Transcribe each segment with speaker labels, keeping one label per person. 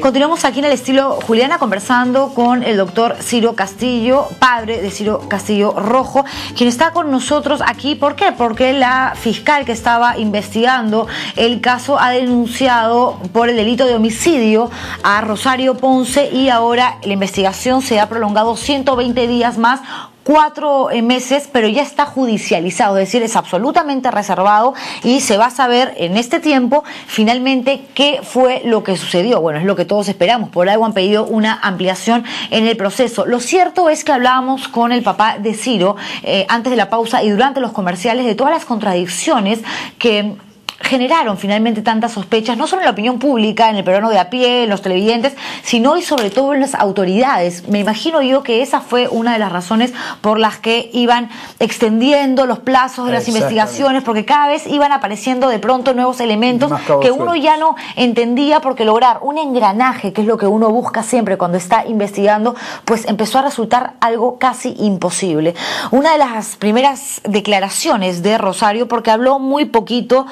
Speaker 1: Continuamos aquí en el estilo Juliana conversando con el doctor Ciro Castillo, padre de Ciro Castillo Rojo, quien está con nosotros aquí. ¿Por qué? Porque la fiscal que estaba investigando el caso ha denunciado por el delito de homicidio a Rosario Ponce y ahora la investigación se ha prolongado 120 días más, 4 meses, pero ya está judicializado, es decir, es absolutamente reservado y se va a saber en este tiempo finalmente qué fue lo que sucedió. Bueno, es lo que todos esperamos, por algo han pedido una ampliación en el proceso. Lo cierto es que hablábamos con el papá de Ciro antes de la pausa y durante los comerciales de todas las contradicciones que generaron finalmente tantas sospechas, no solo en la opinión pública, en el peruano de a pie, en los televidentes, sino y sobre todo en las autoridades. Me imagino yo que esa fue una de las razones por las que iban extendiendo los plazos de las investigaciones, porque cada vez iban apareciendo de pronto nuevos elementos que uno ya no entendía, porque lograr un engranaje, que es lo que uno busca siempre cuando está investigando, pues empezó a resultar algo casi imposible. Una de las primeras declaraciones de Rosario, porque habló muy poquito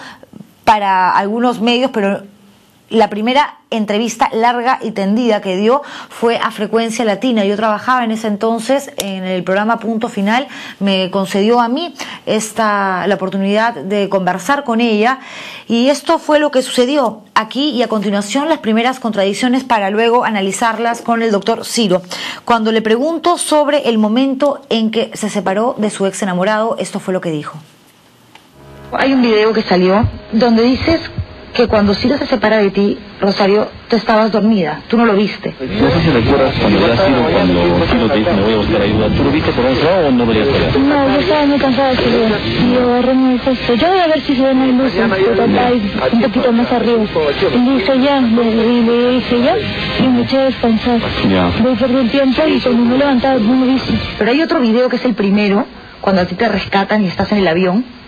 Speaker 1: para algunos medios, pero la primera entrevista larga y tendida que dio fue a Frecuencia Latina. Yo trabajaba en ese entonces en el programa Punto Final, me concedió a mí la oportunidad de conversar con ella y esto fue lo que sucedió aquí, y a continuación las primeras contradicciones para luego analizarlas con el doctor Ciro. Cuando le pregunto sobre el momento en que se separó de su ex enamorado, esto fue lo que dijo.
Speaker 2: Hay un video que salió donde dices que cuando Ciro se separa de ti, Rosario, tú estabas dormida, tú no lo viste.
Speaker 3: No sé si recuerdas cuando ya Ciro, cuando Ciro te dice me voy a buscar ayuda, ¿tú lo viste por ese lado o no veías allá?
Speaker 4: No, yo estaba muy cansada de Ciro y yo agarré mi gesto. Yo voy a ver si se ven las luces, un poquito más arriba. Y dice ya, le dije ya, y me eché a descansar. Voy a perder el tiempo y cuando me levantaba no me viste.
Speaker 2: Pero hay otro video que es el primero, cuando a ti te rescatan y estás en el avión,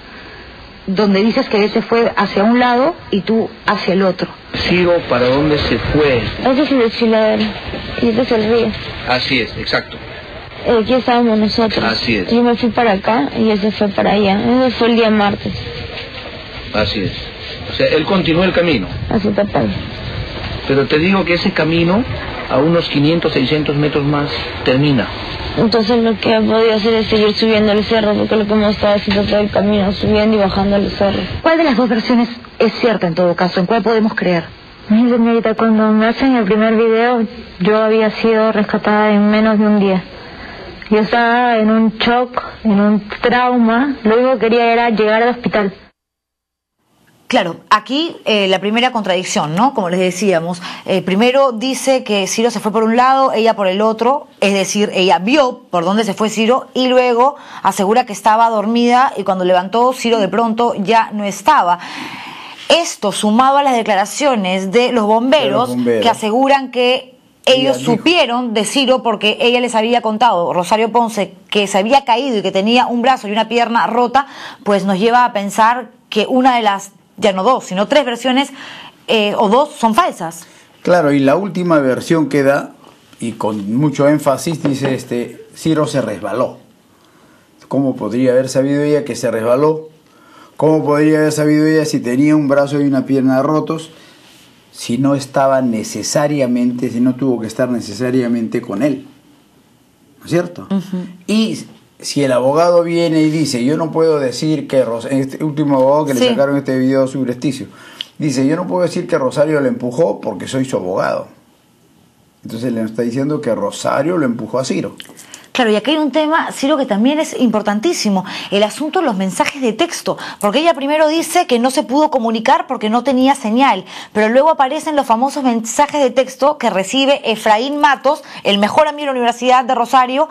Speaker 2: donde dices que él se fue hacia un lado y tú hacia el otro.
Speaker 5: Ciro, ¿para dónde se fue?
Speaker 4: Ese es el desfiladero, y este es el río.
Speaker 5: Así es, exacto.
Speaker 4: Aquí estábamos nosotros.
Speaker 5: Así es.
Speaker 4: Yo me fui para acá y él se fue para allá. Ese fue el día martes.
Speaker 5: Así es. O sea, él continuó el camino.
Speaker 4: A su papá.
Speaker 5: Pero te digo que ese camino, a unos 500, 600 metros más, termina.
Speaker 4: Entonces lo que he podido hacer es seguir subiendo el cerro, porque lo que hemos estado haciendo todo el camino, subiendo y bajando el cerro.
Speaker 2: ¿Cuál de las dos versiones es cierta en todo caso? ¿En cuál podemos creer?
Speaker 4: Mi señorita, cuando me hacen el primer video, yo había sido rescatada en menos de un día. Yo estaba en un shock, en un trauma, lo único que quería era llegar al hospital.
Speaker 1: Claro, aquí la primera contradicción, ¿no? Como les decíamos, primero dice que Ciro se fue por un lado, ella por el otro, es decir, ella vio por dónde se fue Ciro y luego asegura que estaba dormida y cuando levantó Ciro de pronto ya no estaba. Esto sumado a las declaraciones de los bomberos que aseguran que ellos supieron de Ciro porque ella les había contado, Rosario Ponce, que se había caído y que tenía un brazo y una pierna rota, pues nos lleva a pensar que una de las, ya no dos, sino tres versiones o dos son falsas.
Speaker 6: Claro, y la última versión que da, y con mucho énfasis, dice Ciro se resbaló. ¿Cómo podría haber sabido ella que se resbaló? ¿Cómo podría haber sabido ella si tenía un brazo y una pierna rotos? Si no estaba necesariamente, si no tuvo que estar necesariamente con él, ¿no es cierto? Y si el abogado viene y dice, yo no puedo decir que este último abogado que le sacaron este video subrepticio, dice, yo no puedo decir que Rosario le empujó porque soy su abogado. Entonces le está diciendo que Rosario lo empujó a Ciro.
Speaker 1: Claro, y aquí hay un tema, Ciro, que también es importantísimo, el asunto de los mensajes de texto, porque ella primero dice que no se pudo comunicar porque no tenía señal, pero luego aparecen los famosos mensajes de texto que recibe Efraín Matos, el mejor amigo de la Universidad de Rosario,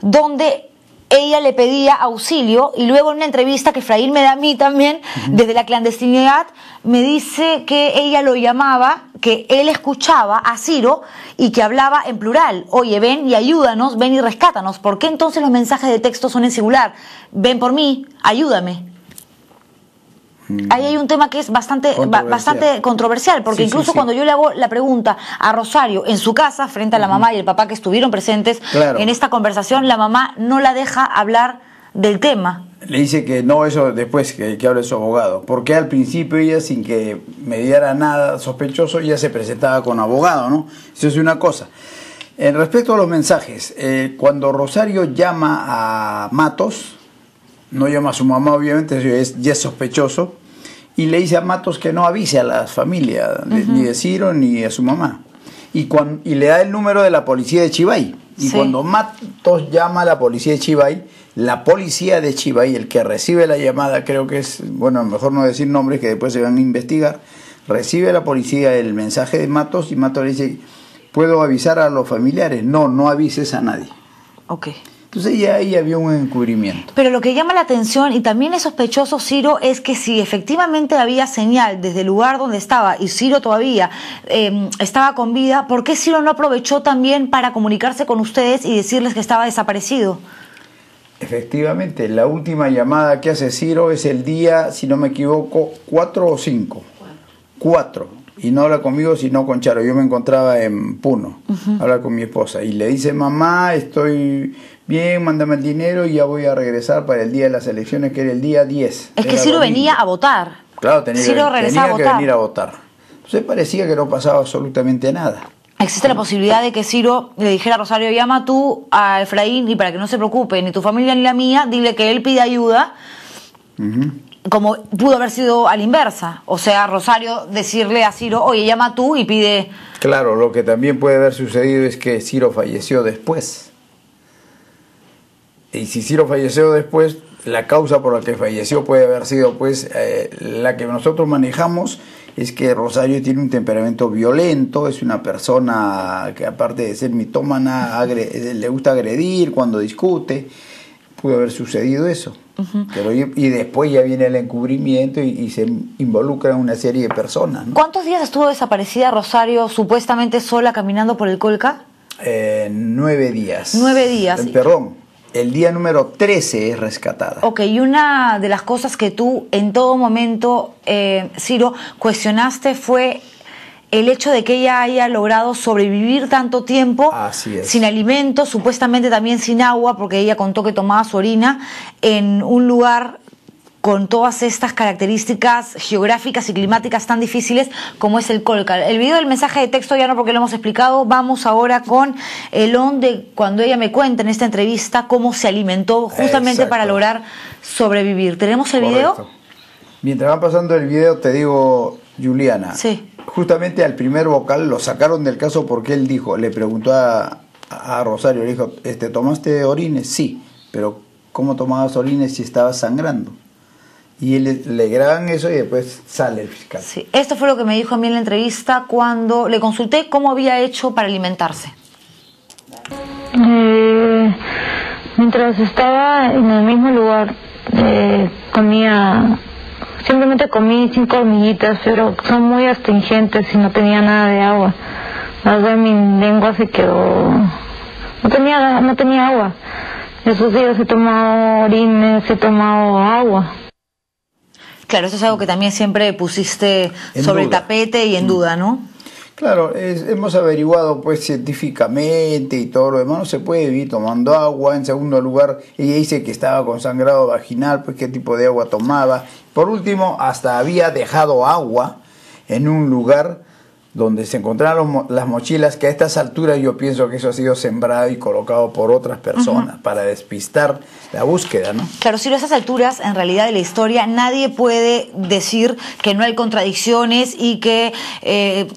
Speaker 1: donde ella le pedía auxilio, y luego en una entrevista que Efraín me da a mí también, desde la clandestinidad, me dice que ella lo llamaba, que él escuchaba a Ciro y que hablaba en plural. Oye, ven y ayúdanos, ven y rescátanos. ¿Por qué entonces los mensajes de texto son en singular? Ven por mí, ayúdame. Ahí hay un tema que es bastante controversial, porque incluso cuando yo le hago la pregunta a Rosario en su casa, frente a la mamá y el papá que estuvieron presentes en esta conversación, la mamá no la deja hablar del tema.
Speaker 6: Le dice que no, eso después que hable su abogado, porque al principio ella, sin que mediara nada sospechoso, ya se presentaba con abogado, ¿no? Eso es una cosa. En respecto a los mensajes, cuando Rosario llama a Matos, no llama a su mamá, obviamente, ya es sospechoso, y le dice a Matos que no avise a la familia, ni de Ciro ni a su mamá, y le da el número de la policía de Chivay. Y cuando Matos llama a la policía de Chivay, la policía de Chivay, el que recibe la llamada, creo que es, bueno, mejor no decir nombres que después se van a investigar, recibe la policía el mensaje de Matos y Matos le dice, ¿puedo avisar a los familiares? No, no avises a nadie.
Speaker 1: Ok.
Speaker 6: Entonces ya ahí había un encubrimiento.
Speaker 1: Pero lo que llama la atención y también es sospechoso, Ciro, es que si efectivamente había señal desde el lugar donde estaba y Ciro todavía estaba con vida, ¿por qué Ciro no aprovechó también para comunicarse con ustedes y decirles que estaba desaparecido?
Speaker 6: Efectivamente, la última llamada que hace Ciro es el día, si no me equivoco, 4 o 5. 4. Y no habla conmigo, sino con Charo. Yo me encontraba en Puno, habla con mi esposa. Y le dice, mamá, estoy bien, mándame el dinero y ya voy a regresar para el día de las elecciones, que era el día 10.
Speaker 1: Es que Ciro venía a votar.
Speaker 6: Claro, tenía que venir a votar. Entonces parecía que no pasaba absolutamente nada.
Speaker 1: Existe la posibilidad de que Ciro le dijera a Rosario, llama tú a Efraín y para que no se preocupe, ni tu familia ni la mía, dile que él pide ayuda, como pudo haber sido a la inversa. O sea, Rosario decirle a Ciro, oye, llama tú y pide...
Speaker 6: Claro, lo que también puede haber sucedido es que Ciro falleció después. Y si Ciro falleció después, la causa por la que falleció puede haber sido, pues, la que nosotros manejamos, es que Rosario tiene un temperamento violento, es una persona que aparte de ser mitómana, le gusta agredir cuando discute, pudo haber sucedido eso. Pero y después ya viene el encubrimiento y se involucra una serie de personas, ¿no?
Speaker 1: ¿Cuántos días estuvo desaparecida Rosario supuestamente sola caminando por el Colca?
Speaker 6: 9 días.
Speaker 1: 9 días.
Speaker 6: Perdón. El día número 13 es rescatada.
Speaker 1: Ok, y una de las cosas que tú en todo momento, Ciro, cuestionaste fue el hecho de que ella haya logrado sobrevivir tanto tiempo sin alimentos, supuestamente también sin agua, porque ella contó que tomaba su orina en un lugar con todas estas características geográficas y climáticas tan difíciles como es el Colca. El video del mensaje de texto ya no, porque lo hemos explicado. Vamos ahora con el de cuando ella me cuenta en esta entrevista cómo se alimentó justamente para lograr sobrevivir. ¿Tenemos el video?
Speaker 6: Mientras va pasando el video, te digo, Juliana, justamente al primer vocal lo sacaron del caso porque él dijo, le preguntó a Rosario, le dijo, ¿tomaste orines? Sí, pero ¿cómo tomabas orines si estabas sangrando? Y le graban eso y después sale el fiscal.
Speaker 1: Sí, esto fue lo que me dijo a mí en la entrevista cuando le consulté cómo había hecho para alimentarse.
Speaker 4: Mientras estaba en el mismo lugar, simplemente comí 5 hormiguitas, pero son muy astringentes y no tenía nada de agua. Más bien mi lengua se quedó... No tenía agua. Esos días he tomado orines, he tomado agua.
Speaker 1: Claro, eso es algo que también siempre pusiste sobre el tapete y en duda, ¿no?
Speaker 6: Claro, hemos averiguado pues científicamente y todo lo demás, no se puede vivir tomando agua. En segundo lugar, ella dice que estaba con sangrado vaginal, pues qué tipo de agua tomaba. Por último, hasta había dejado agua en un lugar donde se encontraron las mochilas, que a estas alturas yo pienso que eso ha sido sembrado y colocado por otras personas para despistar la búsqueda, ¿no?
Speaker 1: Claro, si a esas alturas, en realidad de la historia, nadie puede decir que no hay contradicciones y que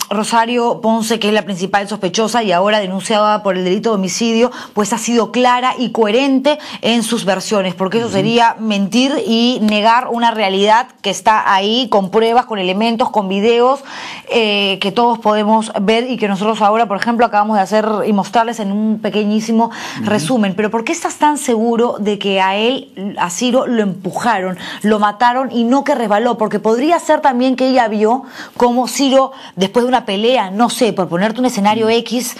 Speaker 1: Rosario Ponce, que es la principal sospechosa y ahora denunciada por el delito de homicidio, pues ha sido clara y coherente en sus versiones, porque eso sería mentir y negar una realidad que está ahí, con pruebas, con elementos, con videos, que todos podemos ver y que nosotros ahora, por ejemplo, acabamos de hacer y mostrarles en un pequeñísimo resumen. Pero ¿por qué estás tan seguro de que a Ciro lo empujaron, lo mataron y no que resbaló? Porque podría ser también que ella vio cómo Ciro, después de una pelea, no sé, por ponerte un escenario X,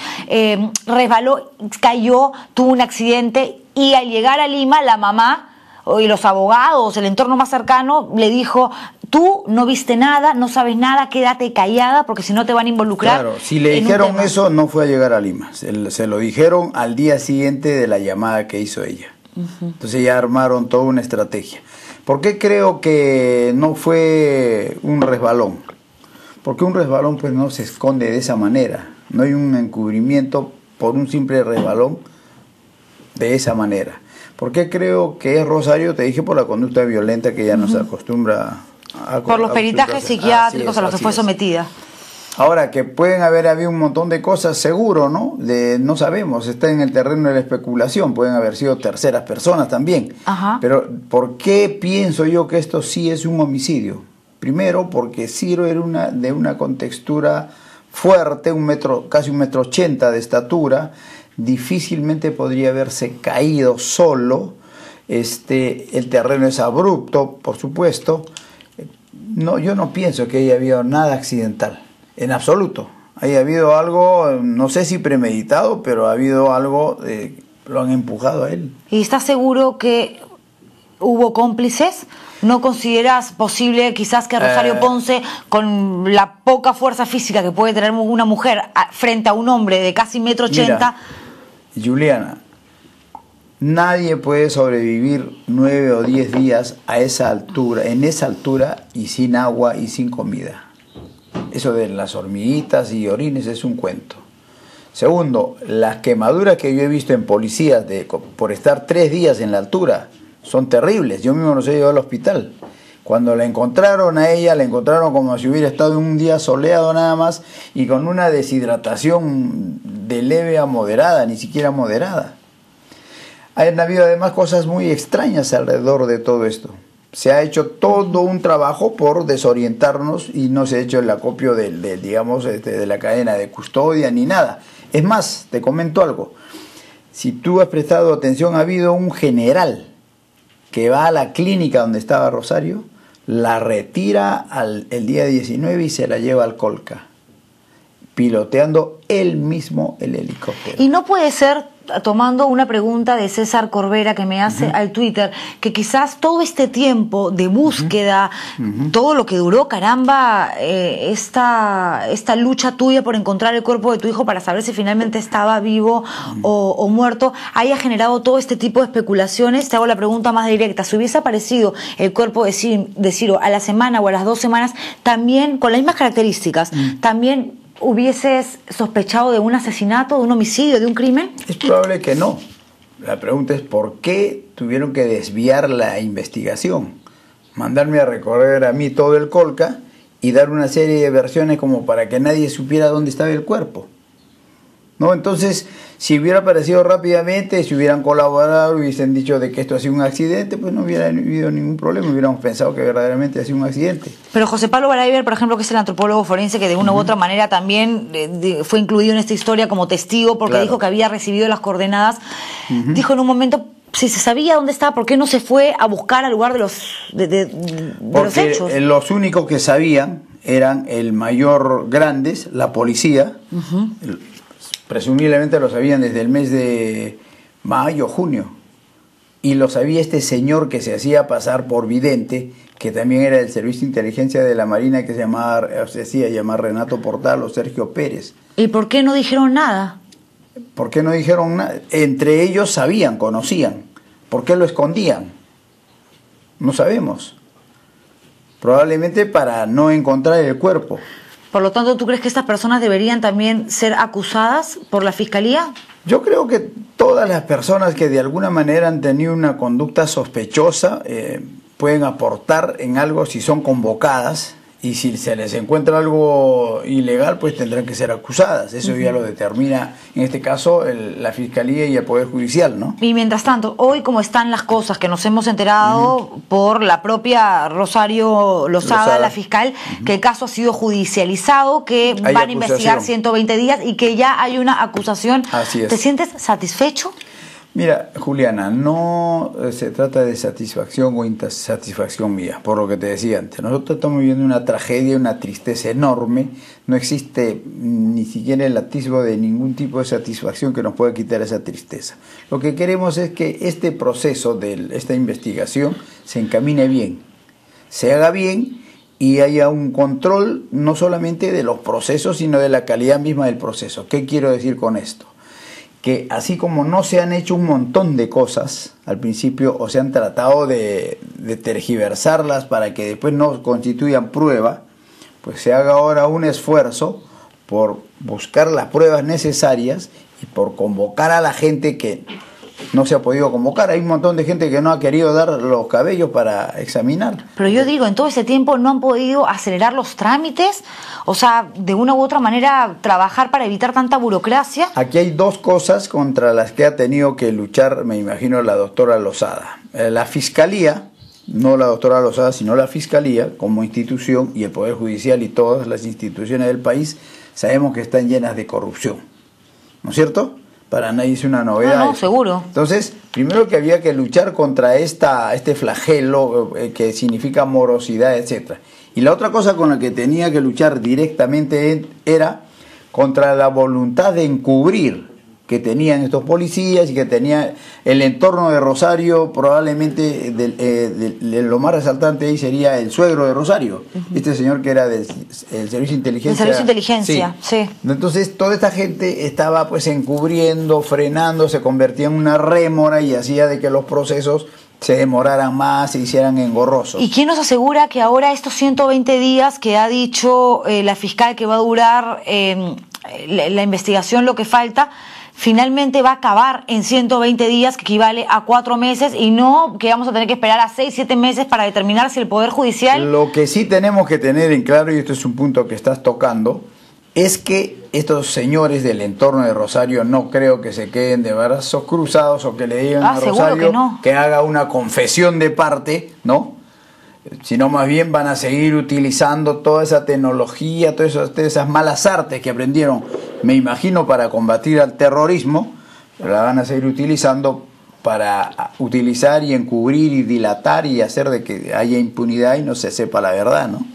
Speaker 1: resbaló, cayó, tuvo un accidente y al llegar a Lima, la mamá y los abogados, el entorno más cercano, le dijo: tú no viste nada, no sabes nada, quédate callada porque si no te van a involucrar.
Speaker 6: Claro, si le dijeron eso, no fue a llegar a Lima. Se lo dijeron al día siguiente de la llamada que hizo ella. Entonces ya armaron toda una estrategia. ¿Por qué creo que no fue un resbalón? Porque un resbalón pues no se esconde de esa manera. No hay un encubrimiento por un simple resbalón de esa manera. ¿Por qué creo que es Rosario? Te dije por la conducta violenta que ella nos acostumbra a...
Speaker 1: Por los peritajes psiquiátricos a los que fue sometida.
Speaker 6: Ahora, que pueden haber habido un montón de cosas, seguro, ¿no? No sabemos, está en el terreno de la especulación, pueden haber sido terceras personas también. Pero, ¿por qué pienso yo que esto sí es un homicidio? Primero, porque Ciro era de una contextura fuerte, casi 1,80 m de estatura, difícilmente podría haberse caído solo, el terreno es abrupto, por supuesto. No, yo no pienso que haya habido nada accidental. En absoluto. Haya habido algo, no sé si premeditado, pero ha habido algo, lo han empujado a él.
Speaker 1: ¿Y estás seguro que hubo cómplices? ¿No consideras posible quizás que Rosario Ponce, con la poca fuerza física que puede tener una mujer frente a un hombre de casi 1,80 m?
Speaker 6: Mira, Juliana, nadie puede sobrevivir 9 o 10 días a esa altura, en esa altura y sin agua y sin comida. Eso de las hormiguitas y orines es un cuento. Segundo, las quemaduras que yo he visto en policías por estar 3 días en la altura son terribles. Yo mismo los he llevado al hospital. Cuando la encontraron a ella, la encontraron como si hubiera estado en un día soleado nada más y con una deshidratación de leve a moderada, ni siquiera moderada. Han habido además cosas muy extrañas alrededor de todo esto. Se ha hecho todo un trabajo por desorientarnos y no se ha hecho el acopio de la cadena de custodia ni nada. Es más, te comento algo. Si tú has prestado atención, ha habido un general que va a la clínica donde estaba Rosario, la retira el día 19 y se la lleva al Colca, piloteando él mismo el helicóptero.
Speaker 1: Y no puede ser, tomando una pregunta de César Corbera que me hace al Twitter, que quizás todo este tiempo de búsqueda, todo lo que duró, caramba, esta lucha tuya por encontrar el cuerpo de tu hijo para saber si finalmente estaba vivo o muerto, haya generado todo este tipo de especulaciones. Te hago la pregunta más directa: si hubiese aparecido el cuerpo de Ciro a la semana o a las 2 semanas, también con las mismas características, también ¿hubieses sospechado de un asesinato, de un homicidio, de un crimen?
Speaker 6: Es probable que no. La pregunta es ¿por qué tuvieron que desviar la investigación? Mandarme a recorrer a mí todo el Colca y dar una serie de versiones como para que nadie supiera dónde estaba el cuerpo. ¿No? Entonces, si hubiera aparecido rápidamente, si hubieran colaborado, hubiesen dicho de que esto ha sido un accidente, pues no hubiera habido ningún problema, hubiéramos pensado que verdaderamente ha sido un accidente.
Speaker 1: Pero José Pablo Barayber, por ejemplo, que es el antropólogo forense que de una u otra manera también fue incluido en esta historia como testigo porque dijo que había recibido las coordenadas, dijo en un momento, si se sabía dónde estaba, ¿por qué no se fue a buscar al lugar de los hechos?
Speaker 6: Porque los únicos que sabían eran el mayor Grandes, la policía, presumiblemente lo sabían desde el mes de mayo, junio. Y lo sabía este señor que se hacía pasar por vidente, que también era del Servicio de Inteligencia de la Marina, que se hacía llamar Renato Portal o Sergio Pérez.
Speaker 1: ¿Y por qué no dijeron nada?
Speaker 6: ¿Por qué no dijeron nada? Entre ellos sabían, conocían. ¿Por qué lo escondían? No sabemos. Probablemente para no encontrar el cuerpo.
Speaker 1: Por lo tanto, ¿tú crees que estas personas deberían también ser acusadas por la Fiscalía?
Speaker 6: Yo creo que todas las personas que de alguna manera han tenido una conducta sospechosa pueden aportar en algo si son convocadas, y si se les encuentra algo ilegal, pues tendrán que ser acusadas. Eso ya lo determina, en este caso, la Fiscalía y el Poder Judicial, ¿no? Y
Speaker 1: mientras tanto, hoy como están las cosas, que nos hemos enterado por la propia Rosario Lozada, la fiscal, que el caso ha sido judicializado, que van a investigar 120 días y que ya hay una acusación.
Speaker 6: Así es.
Speaker 1: ¿Te sientes satisfecho?
Speaker 6: Mira, Juliana, no se trata de satisfacción o insatisfacción mía, por lo que te decía antes. Nosotros estamos viviendo una tragedia, una tristeza enorme. No existe ni siquiera el atisbo de ningún tipo de satisfacción que nos pueda quitar esa tristeza. Lo que queremos es que este proceso de esta investigación se encamine bien, se haga bien y haya un control no solamente de los procesos, sino de la calidad misma del proceso. ¿Qué quiero decir con esto? que así como no se han hecho un montón de cosas al principio, o se han tratado de tergiversarlas para que después no constituyan prueba, pues se haga ahora un esfuerzo por buscar las pruebas necesarias y por convocar a la gente que no se ha podido convocar. Hay un montón de gente que no ha querido dar los cabellos para examinar.
Speaker 1: Pero yo digo, en todo ese tiempo no han podido acelerar los trámites, o sea, de una u otra manera trabajar para evitar tanta burocracia.
Speaker 6: Aquí hay dos cosas contra las que ha tenido que luchar, me imagino, la doctora Lozada. La Fiscalía, no la doctora Lozada, sino la Fiscalía como institución, y el Poder Judicial y todas las instituciones del país, sabemos que están llenas de corrupción, ¿no es cierto? Para nadie es una novedad.
Speaker 1: No, seguro.
Speaker 6: Entonces, primero que había que luchar contra este flagelo que significa morosidad, etcétera. Y la otra cosa con la que tenía que luchar directamente era contra la voluntad de encubrir que tenían estos policías y que tenía el entorno de Rosario. Probablemente lo más resaltante ahí sería el suegro de Rosario, este señor que era del Servicio de Inteligencia.
Speaker 1: El Servicio de Inteligencia, sí.
Speaker 6: Entonces toda esta gente estaba pues encubriendo, frenando, se convertía en una rémora y hacía de que los procesos se demoraran más, se hicieran engorrosos.
Speaker 1: ¿Y quién nos asegura que ahora estos 120 días que ha dicho la fiscal que va a durar la investigación, lo que falta, finalmente va a acabar en 120 días, que equivale a 4 meses, y no que vamos a tener que esperar a 6, 7 meses para determinar si el Poder Judicial...
Speaker 6: Lo que sí tenemos que tener en claro, y esto es un punto que estás tocando, es que estos señores del entorno de Rosario no creo que se queden de brazos cruzados o que le digan a Rosario que haga una confesión de parte, ¿no? Sino más bien van a seguir utilizando toda esa tecnología, todas esas malas artes que aprendieron, me imagino, para combatir al terrorismo, la van a seguir utilizando para utilizar y encubrir y dilatar y hacer de que haya impunidad y no se sepa la verdad, ¿no?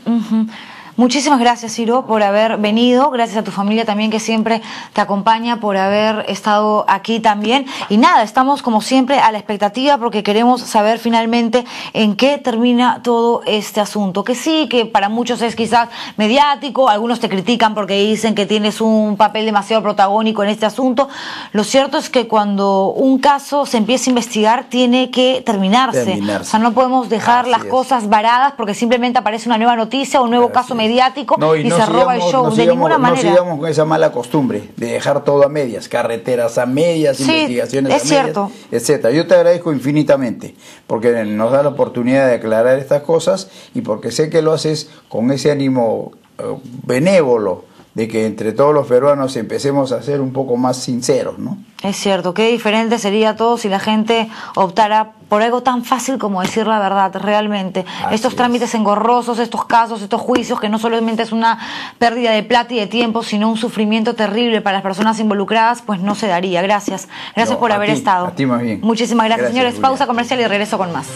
Speaker 1: Muchísimas gracias, Ciro, por haber venido. Gracias a tu familia también, que siempre te acompaña, por haber estado aquí también. Y nada, estamos como siempre a la expectativa, porque queremos saber finalmente en qué termina todo este asunto. Que sí, que para muchos es quizás mediático, algunos te critican porque dicen que tienes un papel demasiado protagónico en este asunto. Lo cierto es que cuando un caso se empieza a investigar, tiene que terminarse. O sea, no podemos dejar las cosas varadas porque simplemente aparece una nueva noticia o un nuevo caso mediático y se roba el show. De ninguna manera.
Speaker 6: No sigamos con esa mala costumbre de dejar todo a medias, carreteras a medias, investigaciones a medias, etcétera. Yo te agradezco infinitamente porque nos da la oportunidad de aclarar estas cosas y porque sé que lo haces con ese ánimo benévolo de que entre todos los peruanos empecemos a ser un poco más sinceros, ¿no?
Speaker 1: Es cierto, qué diferente sería todo si la gente optara por algo tan fácil como decir la verdad, realmente. Estos trámites engorrosos, estos casos, estos juicios, que no solamente es una pérdida de plata y de tiempo, sino un sufrimiento terrible para las personas involucradas, pues no se daría. Gracias. Gracias por haber estado.
Speaker 6: A ti más bien.
Speaker 1: Muchísimas gracias, señores. Pausa comercial y regreso con más.